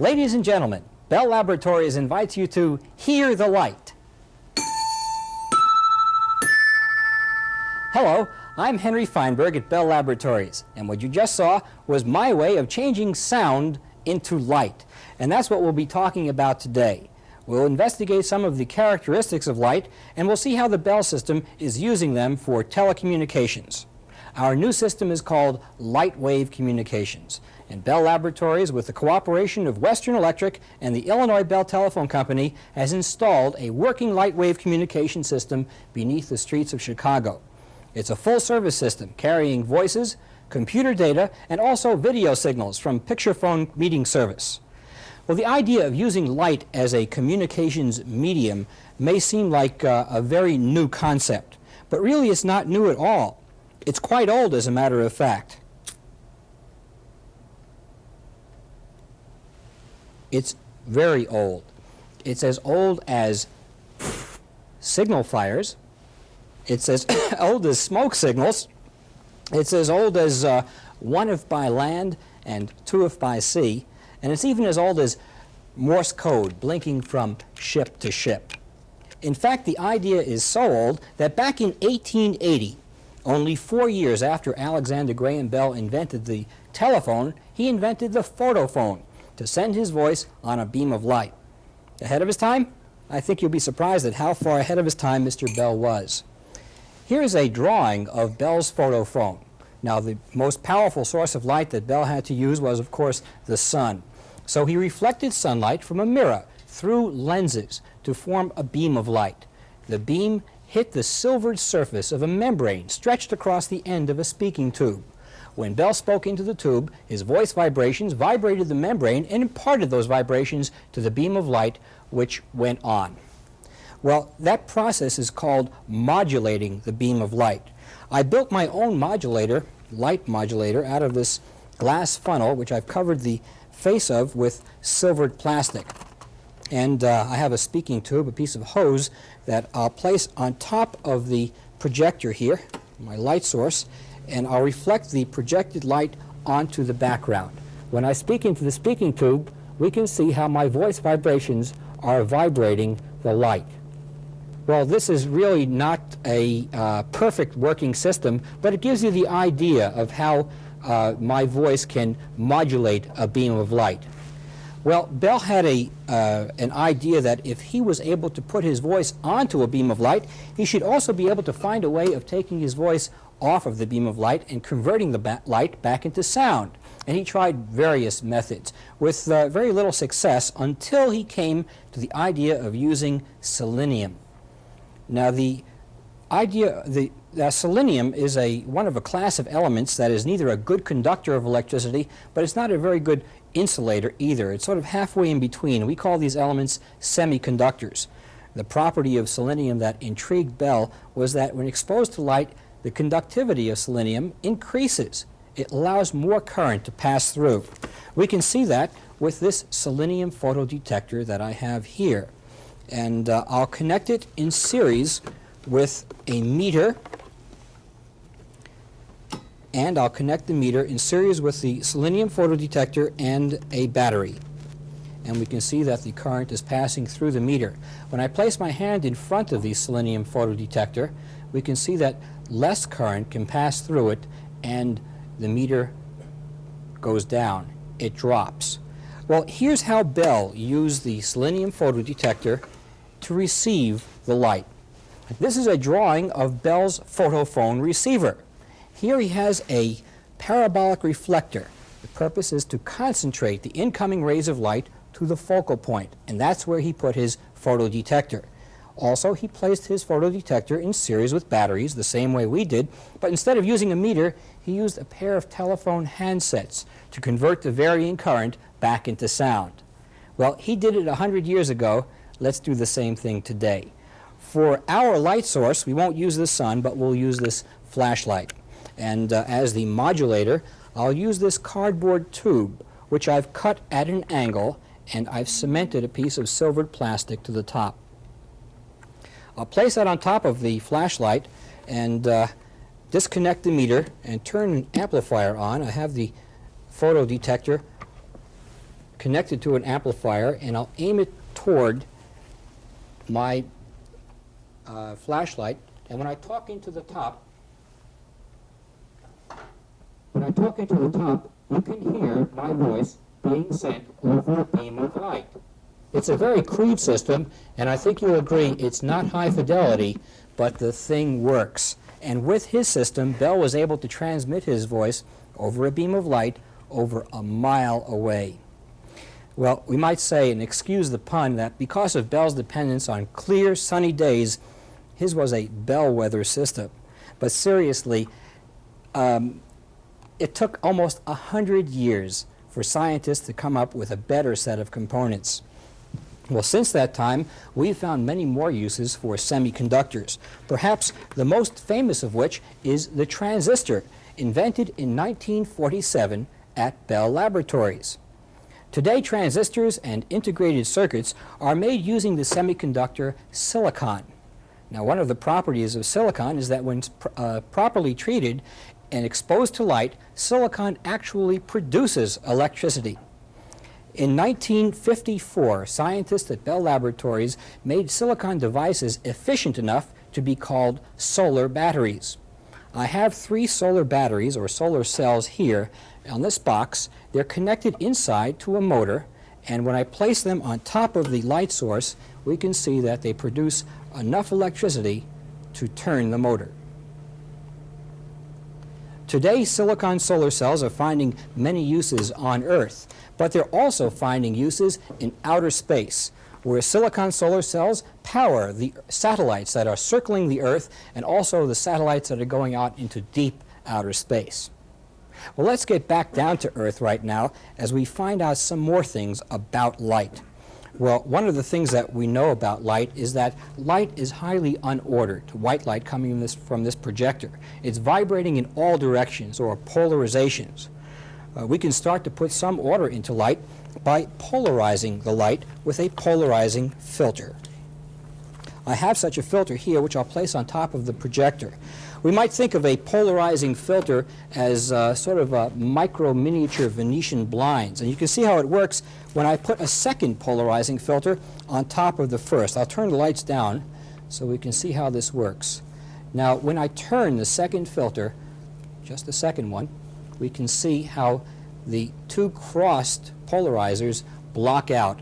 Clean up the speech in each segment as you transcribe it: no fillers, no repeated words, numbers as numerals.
Ladies and gentlemen, Bell Laboratories invites you to hear the light. Hello, I'm Henry Feinberg at Bell Laboratories, and what you just saw was my way of changing sound into light. And that's what we'll be talking about today. We'll investigate some of the characteristics of light, and we'll see how the Bell system is using them for telecommunications. Our new system is called lightwave communications, and Bell Laboratories, with the cooperation of Western Electric and the Illinois Bell Telephone Company, has installed a working lightwave communication system beneath the streets of Chicago. It's a full-service system carrying voices, computer data, and also video signals from picture phone meeting service. Well, the idea of using light as a communications medium may seem like a very new concept, but really it's not new at all. It's quite old, as a matter of fact. It's very old. It's as old as signal fires. It's as old as smoke signals. It's as old as one if by land and two if by sea. And it's even as old as Morse code blinking from ship to ship. In fact, the idea is so old that back in 1880, only 4 years after Alexander Graham Bell invented the telephone, he invented the photophone to send his voice on a beam of light. Ahead of his time? I think you'll be surprised at how far ahead of his time Mr. Bell was. Here's a drawing of Bell's photophone. Now, the most powerful source of light that Bell had to use was, of course, the sun. So he reflected sunlight from a mirror through lenses to form a beam of light. The beam hit the silvered surface of a membrane stretched across the end of a speaking tube. When Bell spoke into the tube, his voice vibrations vibrated the membrane and imparted those vibrations to the beam of light, which went on. Well, that process is called modulating the beam of light. I built my own modulator, light modulator, out of this glass funnel, which I've covered the face of with silvered plastic. And I have a speaking tube, a piece of hose, that I'll place on top of the projector here, my light source, and I'll reflect the projected light onto the background. When I speak into the speaking tube, we can see how my voice vibrations are vibrating the light. Well, this is really not a perfect working system, but it gives you the idea of how my voice can modulate a beam of light. Well, Bell had an idea that if he was able to put his voice onto a beam of light, he should also be able to find a way of taking his voice off of the beam of light and converting the light back into sound. And he tried various methods with very little success until he came to the idea of using selenium. Now, the idea, selenium is one of a class of elements that is neither a good conductor of electricity, but it's not a very good insulator either. It's sort of halfway in between. We call these elements semiconductors. The property of selenium that intrigued Bell was that when exposed to light, the conductivity of selenium increases. It allows more current to pass through. We can see that with this selenium photodetector that I have here. And I'll connect it in series with a meter, and I'll connect the meter in series with the selenium photodetector and a battery. And we can see that the current is passing through the meter. When I place my hand in front of the selenium photodetector, we can see that less current can pass through it, and the meter goes down. It drops. Well, here's how Bell used the selenium photodetector to receive the light. This is a drawing of Bell's photophone receiver. Here he has a parabolic reflector. The purpose is to concentrate the incoming rays of light to the focal point, and that's where he put his photodetector. Also, he placed his photodetector in series with batteries, the same way we did, but instead of using a meter, he used a pair of telephone handsets to convert the varying current back into sound. Well, he did it 100 years ago. Let's do the same thing today. For our light source, we won't use the sun, but we'll use this flashlight. And as the modulator, I'll use this cardboard tube, which I've cut at an angle, and I've cemented a piece of silvered plastic to the top. I'll place that on top of the flashlight and disconnect the meter, and turn an amplifier on. I have the photodetector connected to an amplifier, and I'll aim it toward my flashlight, and when I talk into the top, you can hear my voice being sent over a beam of light. It's a very crude system, and I think you'll agree it's not high fidelity, but the thing works. And with his system, Bell was able to transmit his voice over a beam of light over a mile away. Well, we might say, and excuse the pun, that because of Bell's dependence on clear, sunny days, his was a bellwether system. But seriously, it took almost 100 years for scientists to come up with a better set of components. Well, since that time, we've found many more uses for semiconductors, perhaps the most famous of which is the transistor, invented in 1947 at Bell Laboratories. Today, transistors and integrated circuits are made using the semiconductor silicon. Now, one of the properties of silicon is that when properly treated and exposed to light, silicon actually produces electricity. In 1954, scientists at Bell Laboratories made silicon devices efficient enough to be called solar batteries. I have 3 solar batteries, or solar cells, here on this box. They're connected inside to a motor, and when I place them on top of the light source, we can see that they produce enough electricity to turn the motor. Today, silicon solar cells are finding many uses on Earth, but they're also finding uses in outer space, where silicon solar cells power the satellites that are circling the Earth and also the satellites that are going out into deep outer space. Well, let's get back down to Earth right now as we find out some more things about light. Well, one of the things that we know about light is that light is highly unordered, white light coming from this projector. It's vibrating in all directions, or polarizations. We can start to put some order into light by polarizing the light with a polarizing filter. I have such a filter here, which I'll place on top of the projector. We might think of a polarizing filter as sort of a micro-miniature Venetian blinds. And you can see how it works when I put a second polarizing filter on top of the first. I'll turn the lights down so we can see how this works. Now, when I turn the second filter, just the second one, we can see how the 2 crossed polarizers block out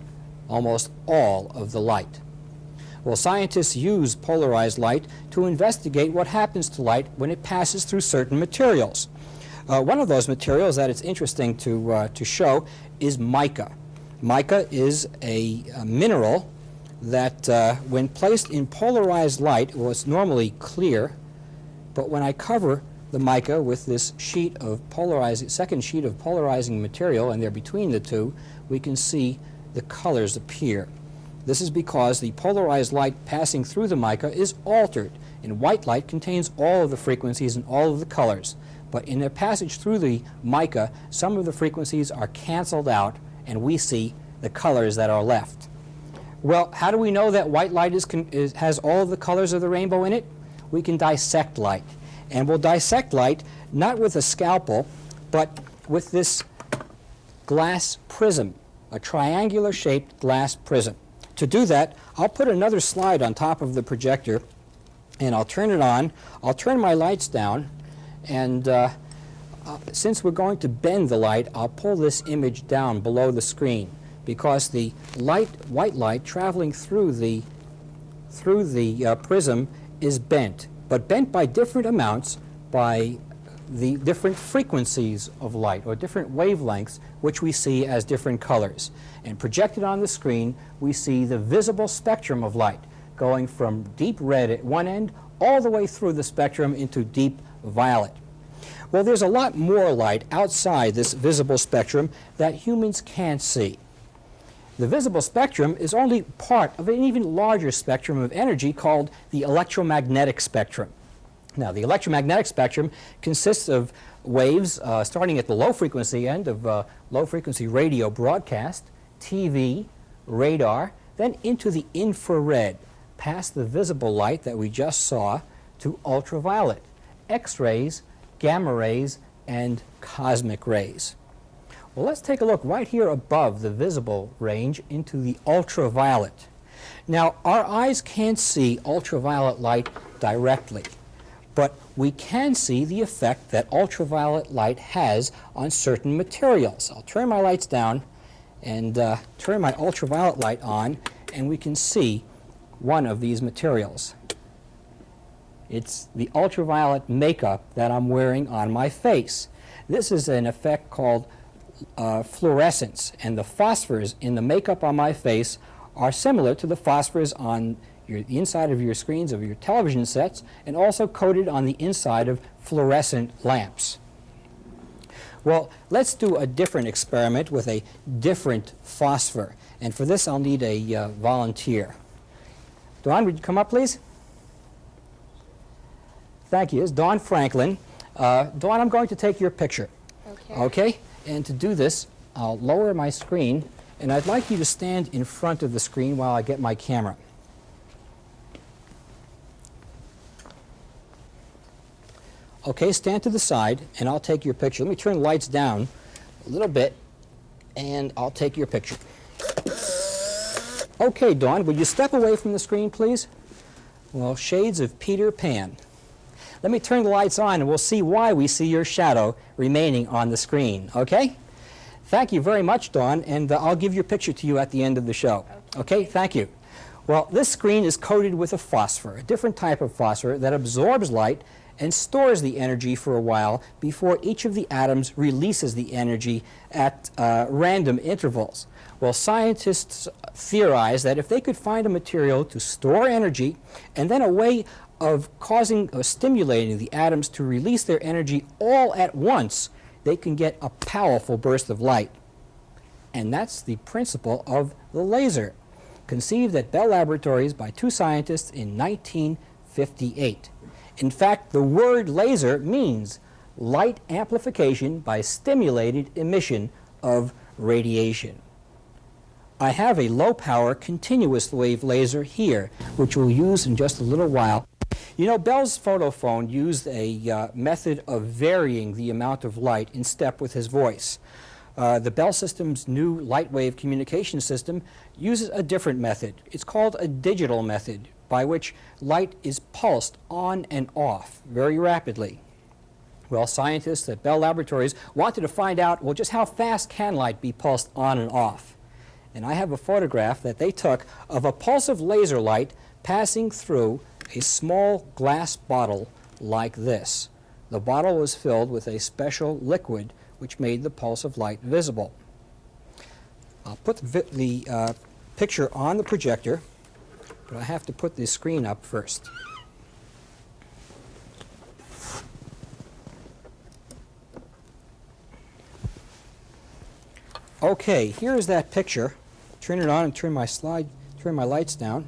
almost all of the light. Well, scientists use polarized light to investigate what happens to light when it passes through certain materials. One of those materials that it's interesting to show is mica. Mica is a mineral that when placed in polarized light, well, it's normally clear, but when I cover the mica with this second sheet of polarizing material, and they're between the two, we can see the colors appear. This is because the polarized light passing through the mica is altered, and white light contains all of the frequencies and all of the colors. But in their passage through the mica, some of the frequencies are canceled out, and we see the colors that are left. Well, how do we know that white light has all of the colors of the rainbow in it? We can dissect light. And we'll dissect light not with a scalpel, but with this glass prism, a triangular-shaped glass prism. To do that, I'll put another slide on top of the projector, and I'll turn it on. I'll turn my lights down, and since we're going to bend the light, I'll pull this image down below the screen, because the white light traveling through the prism is bent, but bent by different amounts by the different frequencies of light, or different wavelengths, which we see as different colors. And projected on the screen, we see the visible spectrum of light, going from deep red at one end all the way through the spectrum into deep violet. Well, there's a lot more light outside this visible spectrum that humans can't see. The visible spectrum is only part of an even larger spectrum of energy called the electromagnetic spectrum. Now, the electromagnetic spectrum consists of waves starting at the low-frequency end of low-frequency radio broadcast, TV, radar, then into the infrared, past the visible light that we just saw, to ultraviolet, X-rays, gamma rays, and cosmic rays. Well, let's take a look right here above the visible range into the ultraviolet. Now, our eyes can't see ultraviolet light directly, but we can see the effect that ultraviolet light has on certain materials. I'll turn my lights down and turn my ultraviolet light on, and we can see one of these materials. It's the ultraviolet makeup that I'm wearing on my face. This is an effect called fluorescence, and the phosphors in the makeup on my face are similar to the phosphors on the inside of your screens of your television sets, and also coated on the inside of fluorescent lamps. Well, let's do a different experiment with a different phosphor, and for this I'll need a volunteer. Dawn, would you come up, please? Thank you. It's Dawn Franklin. Dawn, I'm going to take your picture. Okay? And to do this, I'll lower my screen, and I'd like you to stand in front of the screen while I get my camera. Okay, stand to the side, and I'll take your picture. Let me turn the lights down a little bit, and I'll take your picture. Okay, Dawn, would you step away from the screen, please? Well, shades of Peter Pan. Let me turn the lights on, and we'll see why we see your shadow remaining on the screen, okay? Thank you very much, Dawn, and I'll give your picture to you at the end of the show. Okay, thank you. Well, this screen is coated with a phosphor, a different type of phosphor that absorbs light and stores the energy for a while before each of the atoms releases the energy at random intervals. Well, scientists theorize that if they could find a material to store energy and then a way of causing or stimulating the atoms to release their energy all at once, they can get a powerful burst of light. And that's the principle of the laser, conceived at Bell Laboratories by two scientists in 1958. In fact, the word laser means light amplification by stimulated emission of radiation. I have a low-power continuous wave laser here, which we'll use in just a little while. You know, Bell's photophone used a method of varying the amount of light in step with his voice. The Bell system's new lightwave communication system uses a different method. It's called a digital method, by which light is pulsed on and off very rapidly. Well, scientists at Bell Laboratories wanted to find out, well, just how fast can light be pulsed on and off? And I have a photograph that they took of a pulse of laser light passing through a small glass bottle like this. The bottle was filled with a special liquid which made the pulse of light visible. I'll put the picture on the projector, but I have to put the screen up first. Okay, here's that picture. Turn it on and turn my lights down.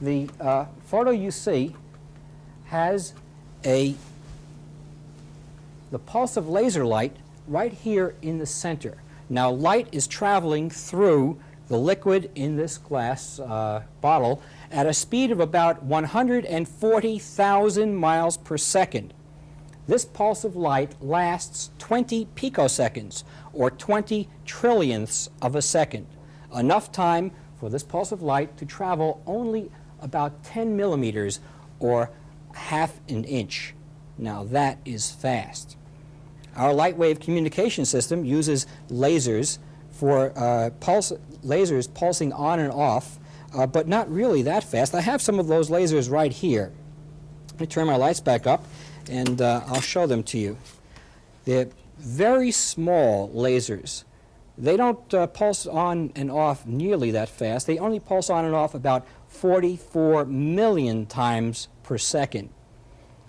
The photo you see has the pulse of laser light right here in the center. Now, light is traveling through the liquid in this glass bottle at a speed of about 140,000 miles per second. This pulse of light lasts 20 picoseconds, or 20 trillionths of a second, enough time for this pulse of light to travel only about 10 millimeters, or half an inch. Now that is fast. Our lightwave communication system uses lasers for lasers pulsing on and off, but not really that fast. I have some of those lasers right here. Let me turn my lights back up, and I'll show them to you. They're very small lasers. They don't pulse on and off nearly that fast. They only pulse on and off about 44 million times per second.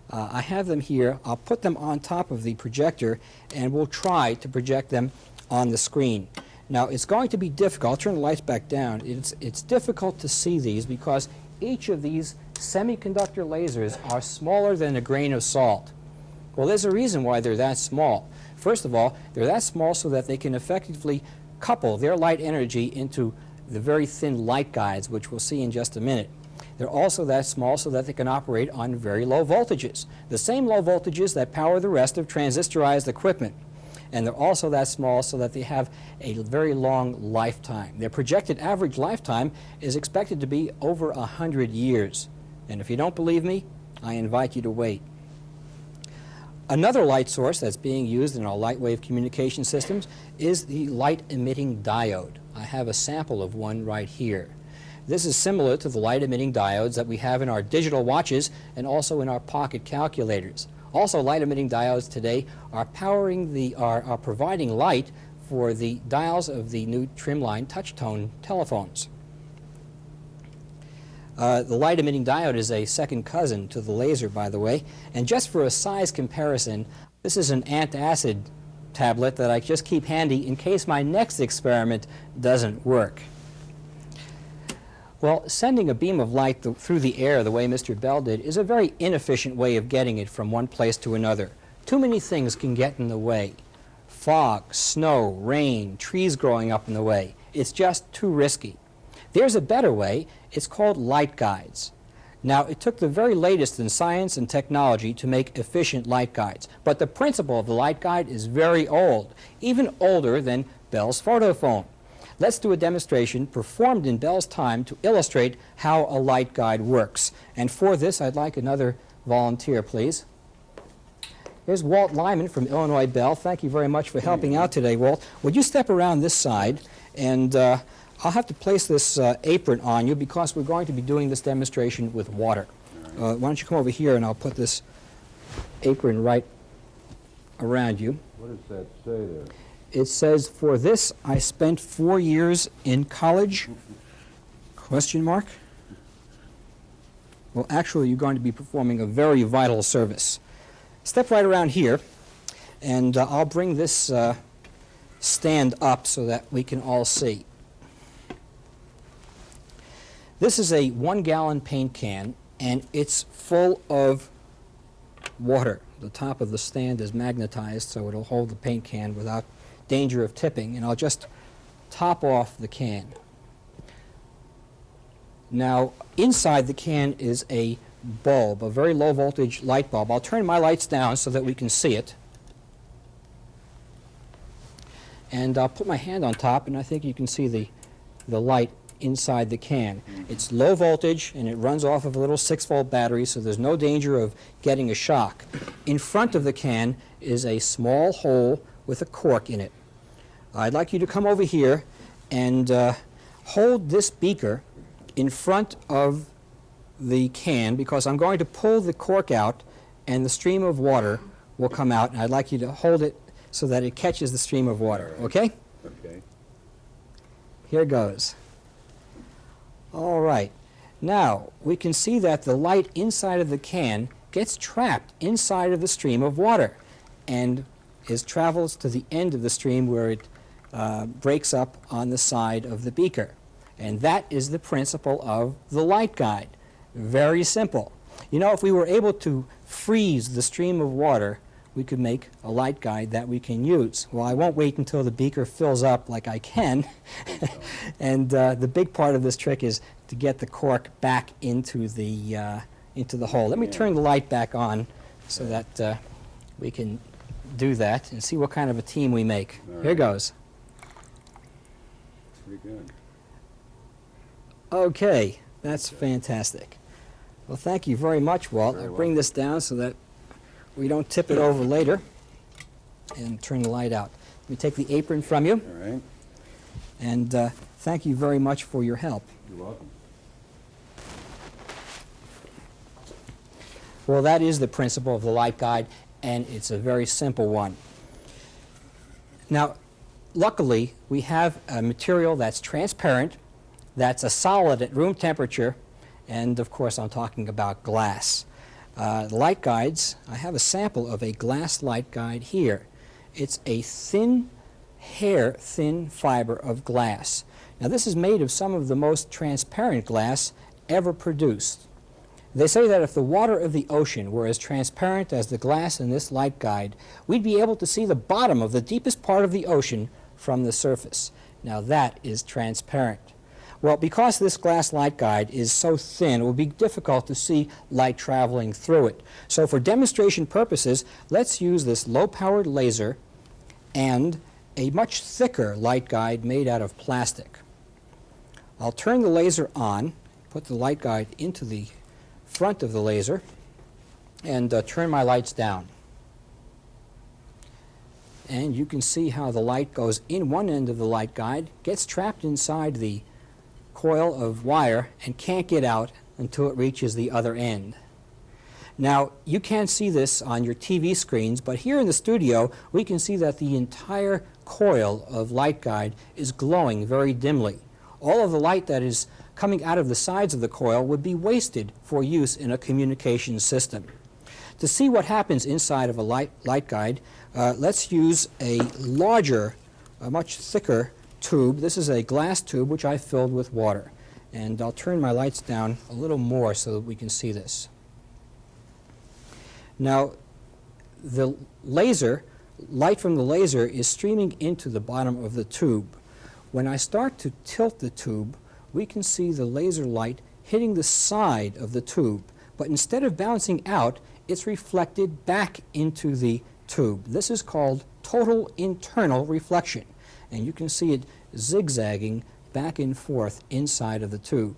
I have them here. I'll put them on top of the projector, and we'll try to project them on the screen. Now, it's going to be difficult. I'll turn the lights back down. It's difficult to see these because each of these semiconductor lasers are smaller than a grain of salt. Well, there's a reason why they're that small. First of all, they're that small so that they can effectively couple their light energy into the very thin light guides, which we'll see in just a minute. They're also that small so that they can operate on very low voltages, the same low voltages that power the rest of transistorized equipment. and they're also that small so that they have a very long lifetime. Their projected average lifetime is expected to be over 100 years. And if you don't believe me, I invite you to wait. Another light source that's being used in our lightwave communication systems is the light-emitting diode. I have a sample of one right here. This is similar to the light-emitting diodes that we have in our digital watches and also in our pocket calculators. Also, light-emitting diodes today are providing light for the dials of the new trimline touch-tone telephones. The light-emitting diode is a second cousin to the laser, by the way. And just for a size comparison, this is an antacid tablet that I just keep handy in case my next experiment doesn't work. Well, sending a beam of light through the air the way Mr. Bell did is a very inefficient way of getting it from one place to another. Too many things can get in the way. Fog, snow, rain, trees growing up in the way. It's just too risky. There's a better way. It's called light guides. Now, it took the very latest in science and technology to make efficient light guides, but the principle of the light guide is very old, even older than Bell's photophone. Let's do a demonstration performed in Bell's time to illustrate how a light guide works. And for this, I'd like another volunteer, please. Here's Walt Lyman from Illinois Bell. Thank you very much for helping out today, Walt. Would you step around this side, and I'll have to place this apron on you because we're going to be doing this demonstration with water. Why don't you come over here and I'll put this apron right around you. What does that say there? It says, "For this I spent 4 years in college?" Question mark? Well, actually, you're going to be performing a very vital service. Step right around here, and I'll bring this stand up so that we can all see. This is a 1-gallon paint can, and it's full of water. The top of the stand is magnetized, so it'll hold the paint can without danger of tipping, and I'll just top off the can. Now, inside the can is a bulb, a very low voltage light bulb. I'll turn my lights down so that we can see it. And I'll put my hand on top, and I think you can see the light inside the can. It's low voltage, and it runs off of a little 6-volt battery, so there's no danger of getting a shock. In front of the can is a small hole with a cork in it. I'd like you to come over here and hold this beaker in front of the can, because I'm going to pull the cork out and the stream of water will come out, and I'd like you to hold it so that it catches the stream of water. Okay? Okay. Here goes. All right. Now, we can see that the light inside of the can gets trapped inside of the stream of water and travels to the end of the stream where it breaks up on the side of the beaker. And that is the principle of the light guide. Very simple. You know, if we were able to freeze the stream of water, we could make a light guide that we can use. Well, I won't wait until the beaker fills up like I can. And the big part of this trick is to get the cork back into the hole. Let me turn the light back on so that we can do that and see what kind of a team we make. Here goes. Pretty good. Okay, that's fantastic. Well, thank you very much, Walt. I'll bring this down so that we don't tip it over later, and turn the light out. Let me take the apron from you. All right. And thank you very much for your help. You're welcome. Well, that is the principle of the light guide, and it's a very simple one. Now, luckily, we have a material that's transparent, that's a solid at room temperature, and of course, I'm talking about glass. The light guides, I have a sample of a glass light guide here. It's a thin, hair-thin fiber of glass. Now, this is made of some of the most transparent glass ever produced. They say that if the water of the ocean were as transparent as the glass in this light guide, we'd be able to see the bottom of the deepest part of the ocean from the surface. Now, that is transparent. Well, because this glass light guide is so thin, it will be difficult to see light traveling through it. So for demonstration purposes, let's use this low-powered laser and a much thicker light guide made out of plastic. I'll turn the laser on, put the light guide into the front of the laser, and turn my lights down. And you can see how the light goes in one end of the light guide, gets trapped inside the coil of wire, and can't get out until it reaches the other end. Now, you can't see this on your TV screens, but here in the studio, we can see that the entire coil of light guide is glowing very dimly. All of the light that is coming out of the sides of the coil would be wasted for use in a communication system. To see what happens inside of a light guide, let's use a larger, a much thicker tube. This is a glass tube which I filled with water. And I'll turn my lights down a little more so that we can see this. Now, the light from the laser is streaming into the bottom of the tube. When I start to tilt the tube, we can see the laser light hitting the side of the tube. But instead of bouncing out, it's reflected back into the tube. This is called total internal reflection. And you can see it zigzagging back and forth inside of the tube.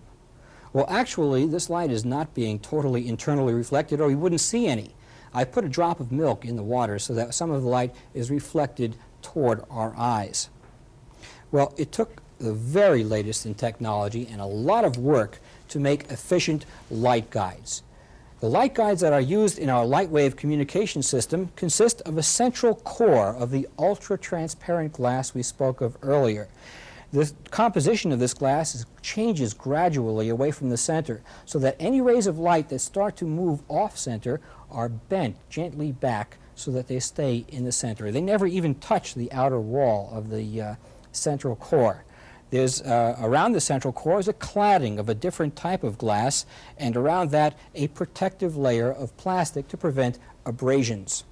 Well, actually, this light is not being totally internally reflected, or you wouldn't see any. I put a drop of milk in the water so that some of the light is reflected toward our eyes. Well, it took the very latest in technology and a lot of work to make efficient light guides. The light guides that are used in our lightwave communication system consist of a central core of the ultra-transparent glass we spoke of earlier. The composition of this glass changes gradually away from the center, so that any rays of light that start to move off-center are bent gently back so that they stay in the center. They never even touch the outer wall of the central core. There's, around the central core is a cladding of a different type of glass, and around that a protective layer of plastic to prevent abrasions.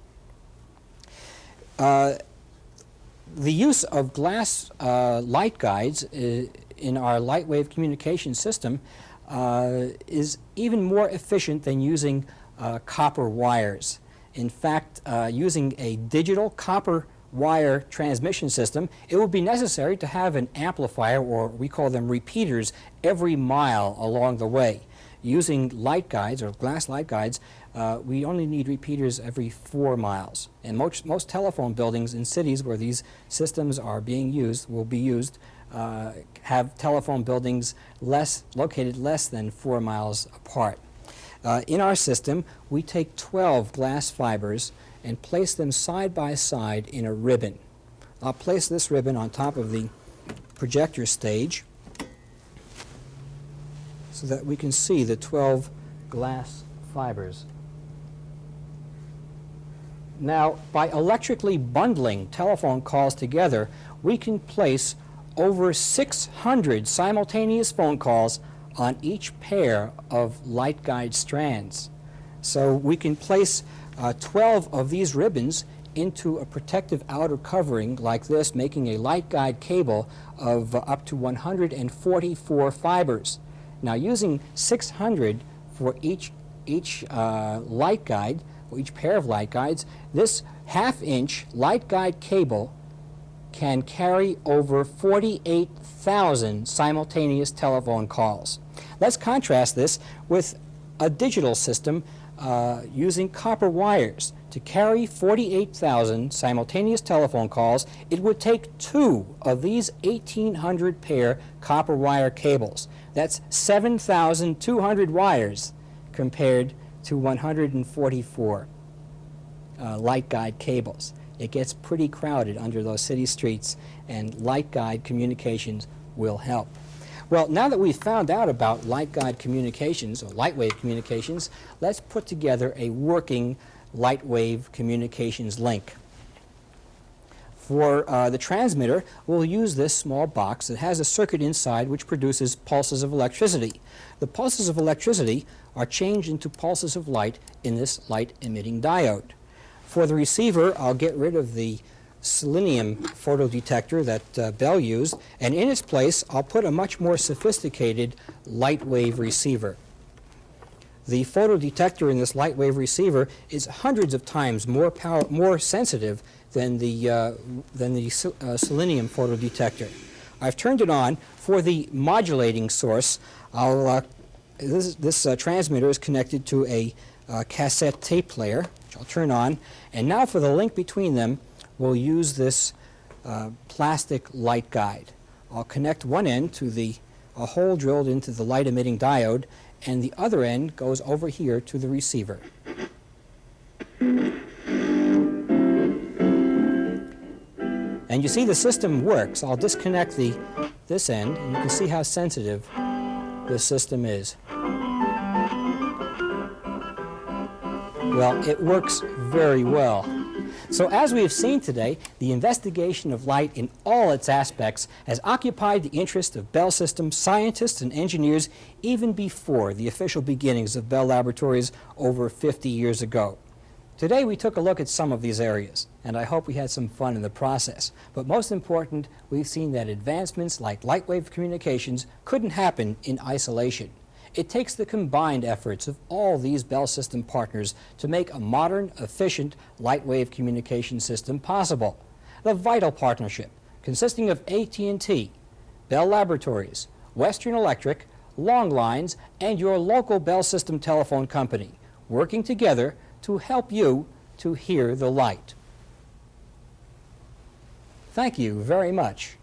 The use of glass light guides in our lightwave communication system is even more efficient than using copper wires. In fact, using a digital copper wire transmission system, it will be necessary to have an amplifier, or we call them repeaters, every mile along the way. Using light guides or glass light guides, we only need repeaters every 4 miles. And most telephone buildings in cities where these systems are being used, have telephone buildings located less than 4 miles apart. In our system, we take 12 glass fibers and place them side by side in a ribbon. I'll place this ribbon on top of the projector stage so that we can see the 12 glass fibers. Now, by electrically bundling telephone calls together, we can place over 600 simultaneous phone calls on each pair of light guide strands. So we can place 12 of these ribbons into a protective outer covering like this, making a light guide cable of up to 144 fibers. Now, using 600 for each light guide, for each pair of light guides, this half-inch light guide cable can carry over 48,000 simultaneous telephone calls. Let's contrast this with a digital system using copper wires. To carry 48,000 simultaneous telephone calls, it would take 2 of these 1,800 pair copper wire cables. That's 7,200 wires compared to 144 light guide cables. It gets pretty crowded under those city streets, and light guide communications will help. Well, now that we've found out about light guide communications, or lightwave communications, let's put together a working lightwave communications link. For the transmitter, we'll use this small box that has a circuit inside which produces pulses of electricity. The pulses of electricity are changed into pulses of light in this light-emitting diode. For the receiver, I'll get rid of the selenium photodetector that Bell used, and in its place I'll put a much more sophisticated light wave receiver. The photodetector in this light wave receiver is hundreds of times more sensitive than the selenium photodetector. I've turned it on. For the modulating source, this transmitter is connected to a cassette tape player, which I'll turn on. And now for the link between them, we'll use this plastic light guide. I'll connect one end to a hole drilled into the light emitting diode, and the other end goes over here to the receiver. And you see the system works. I'll disconnect this end, and you can see how sensitive this system is. Well, it works very well. So as we have seen today, the investigation of light in all its aspects has occupied the interest of Bell Systems scientists and engineers even before the official beginnings of Bell Laboratories over 50 years ago. Today we took a look at some of these areas, and I hope we had some fun in the process. But most important, we've seen that advancements like light wave communications couldn't happen in isolation. It takes the combined efforts of all these Bell System partners to make a modern, efficient light wave communication system possible. The vital partnership, consisting of AT&T, Bell Laboratories, Western Electric, Long Lines, and your local Bell System telephone company, working together to help you to hear the light. Thank you very much.